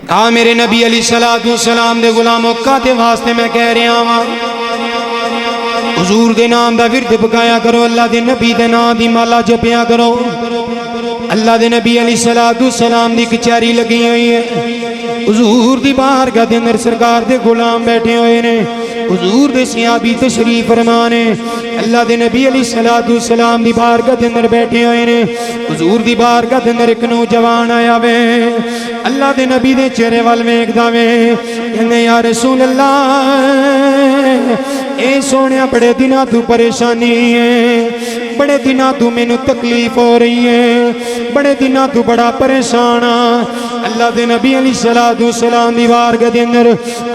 میرے نبی علیہ السلام دے غلاموں کا تے واسطے میں کہہ رہا ہاں حضور دے نام دا ورد پکایا کرو، اللہ دے نبی دے نام دی مالا جپیا کرو۔ اللہ دے نبی علیہ السلام دی کچہری لگی ہوئی ہے، حضور دی بارگاہ دے اندر سرکار دے غلام بیٹھے ہوئے نے، حضور دے صحابی تشریف فرمانے، اللہ دے نبی علیہ السلام دی بارگاہ دے اندر بیٹھے ہوئے نے، حضور دی بارگاہ دے اندر ایک نوجوان آیا وے، اللہ دے نبی دے چہرے وال ویکھدا وے، کہندے یا رسول اللہ اے سونیا بڑے دنوں تو پریشانی ہے، بڑے دنوں تو میں نو تکلیف ہو رہی ہے، بڑے دنوں تو بڑا پریشان ہاں۔ اللہ دے نبی علیہ السلام دی بارگاہ دے اندر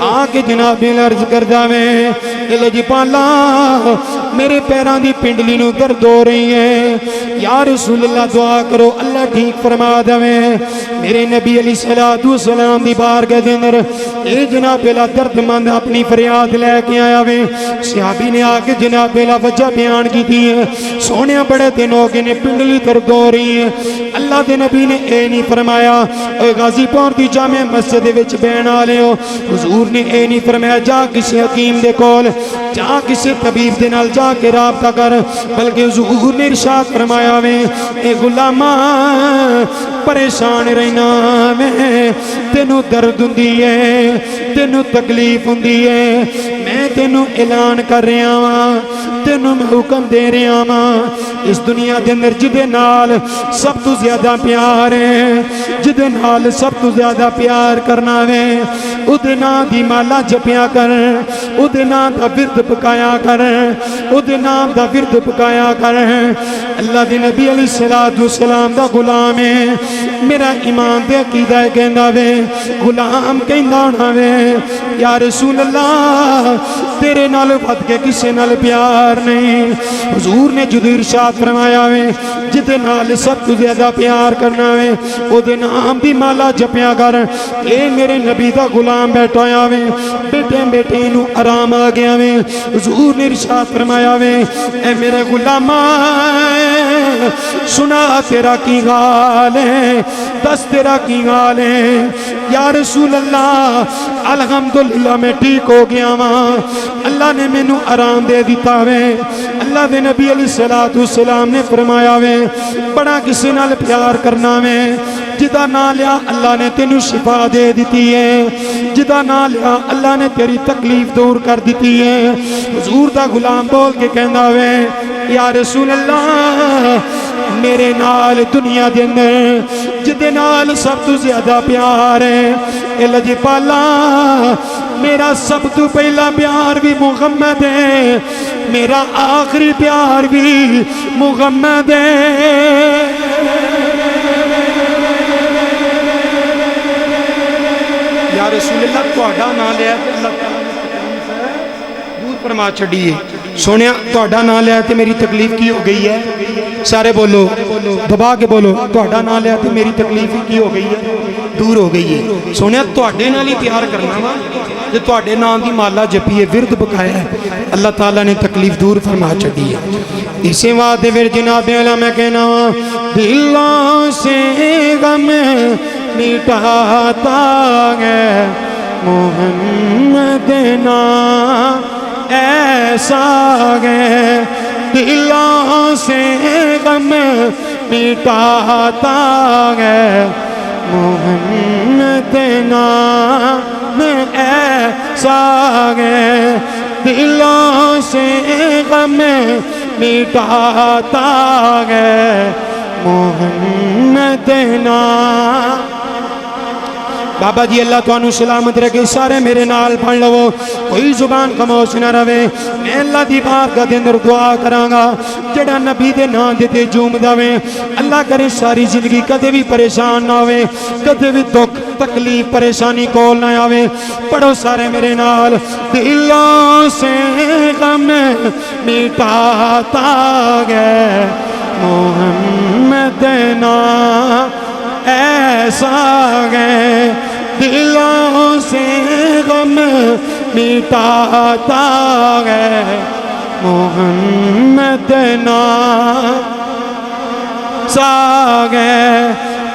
آ کے جناب عرض کردا میں کہ لجپالا میرے پیران دی پنڈلی نو درد ہو رہی ہے، یا رسول اللہ دعا کرو اللہ ٹھیک فرما دے۔ میرے نبی علیہ السلام دی بارگاہ دے اندر اے جناب درد مند اپنی فریاد لے کے آیا وے، صحابی نے آ کے جناب وجہ بیان کی تھی ہے، سونیا بڑے دن ہو گئے نے پنڈلی درد ہو رہی ہے۔ اللہ دے نبی نے اے نہیں فرمایا اے غازی پور دی جامع مسجد وچ بہن والے ہو، حضور نے اے نہیں فرمایا جا کسی حکیم دے کول، جا کسی طبیب دے نال جا کے رابطہ کر، بلکہ حضور نے ارشاد فرمایا وے اے غلاماں پریشان رہنا میں، تینوں درد ہوندی ہے، تینوں تکلیف ہوندی ہے، میں تینوں اعلان کر رہا ہاں، تینوں میں حکم دے رہا ہاں، اس دنیا دے اندر جدے نال سب تو زیادہ پیار ہے، جدے نال سب تو زیادہ پیار کرنا وے، اودے نام دی مالا جپیا کر، اودے نام دا ورد پکایا کر، اودے نام دا ورد پکایا کر۔ اللہ دے نبی علیہ السلام دا غلام ہے، میرا ایمان دے عقیدہ ہے کہندا وے، غلام کہندا ہونا وے یا رسول اللہ تیرے نال ود کے کسے نال پیار نہیں۔ حضور نے جدو ارشاد فرمایا وے جدے نال سب تو زیادہ پیار کرنا وے او دے نام دی مالا جپیا کر۔ اے میرے نبی دا غلام بیٹھا ہویا وے، بیٹے بیٹے نو آرام آ گیا وے، حضور نے ارشاد فرمایا وے اے میرے غلاماں سنا تیرا کی غال ہے، دس تیرا کی غال ہے۔ یا رسول اللہ الحمدللہ میں ٹھیک ہو گیا ماں، اللہ نے میں نو آرام دے دیتا وے۔ اللہ دے نبی علیہ السلام نے فرمایا وے بڑا کسی نال پیار کرنا وے، جدا نہ لیا اللہ نے تینو شفا دے دیتی ہے، جدا نہ لیا اللہ نے تیری تکلیف دور کر دیتی ہے۔ حضور دا غلام بول کے کہندا وے یا رسول اللہ میرے نال دنیا دے اندر جدے نال سب تو زیادہ پیار ہے، اے لجپالا میرا سب تو پہلا پیار بھی محمد ہے، میرا آخری پیار بھی محمد ہے۔ یا رسول اللہ تہاڈا نام لیا تے اللہ تعالی نے تکلیف ہے دور فرما چھڈی ہے۔ سونیا تہاڈا نام لیا تے میری تکلیف کی ہو گئی ہے؟ سارے بولو دبا کے بولو تہاڈا نام لیا تے میری تکلیف کی ہو گئی ہے؟ دور ہو گئی ہے۔ سونیا تہاڈے نال ہی پیار کرنا وا، جو تہاڈے نام دی مالا جپی ہے ورد پکایا ہے، اللہ تعالیٰ نے تکلیف دور فرما چھڈی ہے۔ اسی واسطے پھر جناب اعلیٰ میں کہنا وا دلوں سے غم مٹاتا ہے محمد نام ایسا ہے، دلوں سے غم مٹاتا ہے محمد نام ایسا ہے، دلوں سے غم مٹاتا ہے محمد نام۔ بابا جی اللہ تو انو سلامت رکھے، سارے میرے نال پڑھ لو، کوئی زبان خاموش نہ رہے۔ میں اللہ دی بارگاہ دے اندر دعا کراں گا جڑا نبی دے نام تے جھومدا وے، اللہ کرے ساری زندگی کدے بھی پریشان نہ ہوئے، کدے بھی دکھ تکلیف پریشانی کول نہ آوے۔ پڑھو سارے میرے نال دلوں سے غم مٹاتا ہے محمد نام ایسا ہے، دلوں سے غم مٹاتا ہے محمد نام ایسا ہے،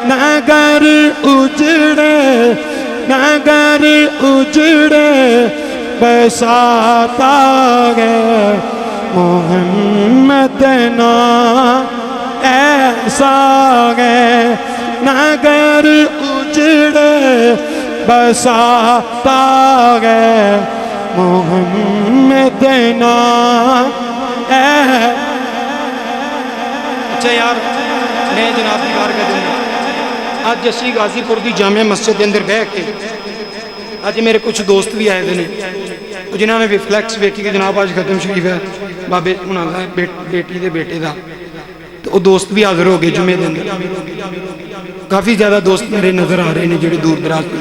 نگر اجڑے نگر اجڑے بساتا ہے محمد نام ایسا ہے نگر اجڑے بساتا ہے محمد نام اچھا یار میں جناب کی بارگاہ دوں آج اسی غازی پور دی جامع مسجد اندر بہ کے آج میرے کچھ دوست بھی آئے دے جنہوں نے بھی فلیکس ویکھی کہ جناب آج ختم شریف ہے بابے انہوں نے بیٹی دے بیٹے دا تو وہ دوست بھی حاضر ہو گئے جمعے دن کافی زیادہ دوست میرے نظر آ رہے ہیں جڑے دور دراز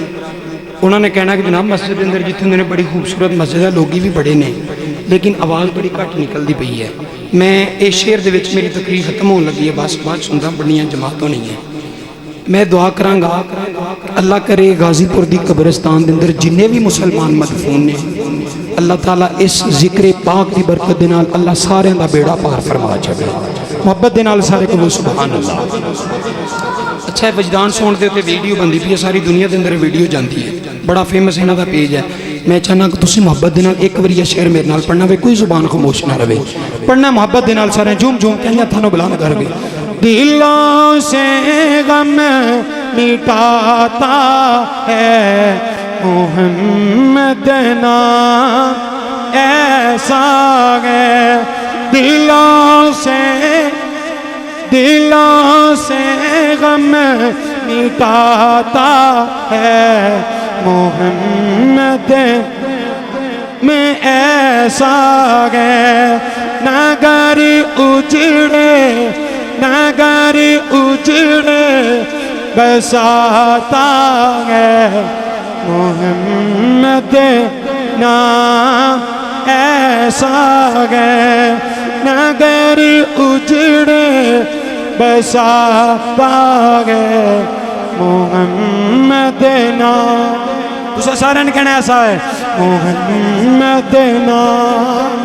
انہوں نے کہنا کہ جناب مسجد اندر جتنے انہوں نے بڑی خوبصورت مسجد ہے لوگی بھی بڑے نے لیکن آواز بڑی گھٹ نکل دی پئی ہے میں اس شعر دے وچ میری تقریر ختم ہون لگی ہے بس بات سنتا بڑیاں جماعتوں نہیں ہیں میں دعا کراں گا اللہ کرے غازی پور دی قبرستان دے اندر جننے بھی مسلمان مدفون نے اللہ تعالیٰ اس ذکر پاک دی برکت دے نال اللہ سارے دا بیڑا پار فرما چھوڑے محبت دے نال سارے کو سبحان اللہ اچھا ہے وجدان سون دے تے ویڈیو بندی پی ہے ساری دنیا دے اندر ویڈیو جاندی ہے بڑا فیمس انہاں دا پیج ہے میں چاہنا کہ تسی محبت دے نال ایک واری یہ شعر میرے نال پڑھنا وے کوئی زبان خاموش نہ رہے پڑھنا محبت دے نال سارے جھوم جھوم کے ہتھاں نوں بلند کر کے دلوں سے غم مٹاتا ہے محمد نام ایسا ہے دلوں سے غم مٹاتا ہے محمد میں ایسا ہے نگر اجڑے بساتا ہے محمد نام ایسا ہے نگر اجڑے بساتا ہے محمد نام اسے سارے نے کہنا ایسا ہے محمد نام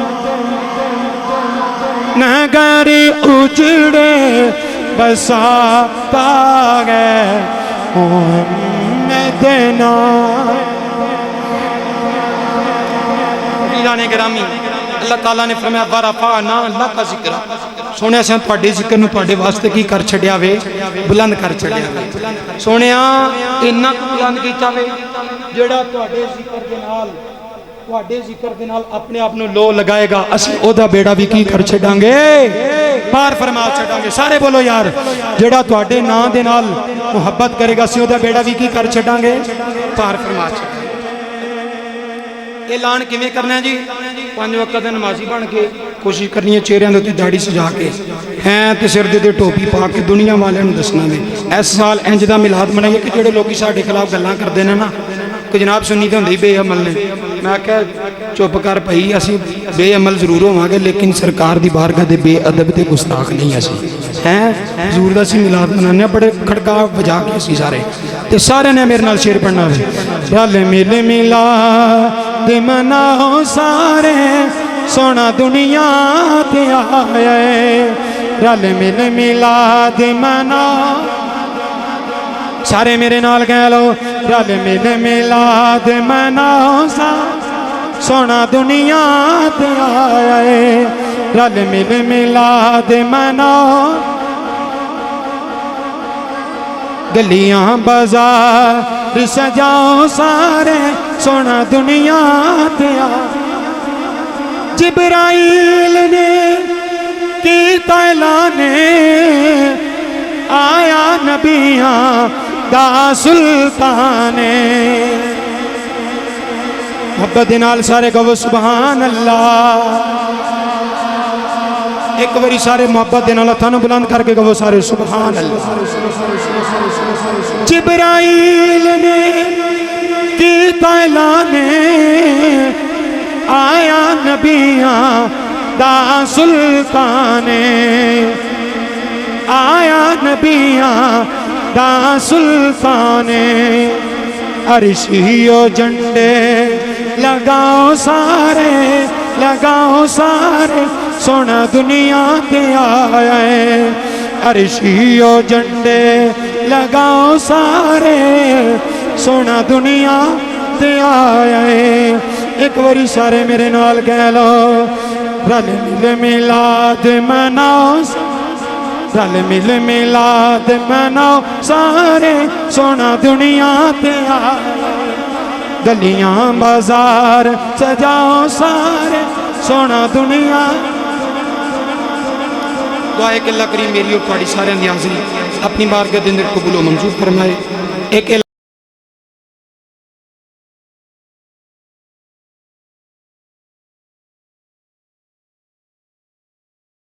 نگر اجڑے بساتا ہے محمد نام علیٰ گرامی اللہ تعالیٰ نے فرمایا ورفعنا اللہ کا ذکر سونے سے تھوڑے ذکر نو تھوڑے واسطے کی کر چھڑیا وے بلند کر چھڑیا وے سونے انہاں کو بلند کیتا وے جڑا تھوڑے ذکر دے نال اپنے آپ نو لو لگائے گا اسی او دا بیڑا بھی کی کر چھڑاں گے پار فرما چھڑاں گے سارے بولو یار جڑا تھوڑے نا دے نال محبت کرے گا اسی او دا بیڑا بھی کی کر چھڑاں گے پار فرما چھڑاں گے اعلان کیویں کرنا ہے جی 5 وقت نمازی بن کے کوشش کرنی ہے چہرے دے داڑھی سجا کے ہیں تے سر دے ٹوپی پا کے دنیا والے نوں دسنا وے اس سال انج دا میلاد منائیے کہ جڑے لوگ ساڈے خلاف گلاں کردے نے نا کہ جناب سنی تے ہوندی بے عمل نے میں کہ چپ کر پئی اسی بے عمل ضرور ہوواں گے لیکن سرکار دی بارگاہ دے بے ادب تے گستاخ نہیں اسی ہیں حضور دا سی میلاد منانے بڑے کھڑکا بجا کے اسی سارے تے سارے نے میرے نال شعر پڑھنا وے رل مل میلاد مناؤ سارے سونا دنیا تے آیا رل مل میلاد مناؤ سارے میرے نال کہہ لو رل مل میلاد مناؤ سونا دنیا تے آیا رل مل میلاد مناؤ گلیاں بازار سجاؤ سارے سونا دنیا تے آیا جبرائیل نے کیتا اعلان آیا نبیاں دا سلطان محبت نال سارے کہو سبحان اللہ ایک باری سارے محبت نال ہتھاں نوں بلند کر کے کہو سارے سبحان اللہ جبرائیل نے کیتا اعلان آیا نبیاں دا سلطان آیا نبیاں دا سلطان عرشیو جنڈے لگاؤ سارے سونا دنیا تے آیا عرشیو جنڈے لگاؤ سارے سونا دنیا تے آیا ہے ایک واری سارے میرے نال کہہ لو رل مل میلاد مناؤ رل مل میلاد مناؤ سارے سونا دنیا تے آیا گلیاں بازار سجاؤ سارے سونا دنیا دعا ہے کہ اللہ کریم میری اور تھوڑی سارے حاضری اپنی بارگاہ دے اندر قبول و منظور فرمائے ایک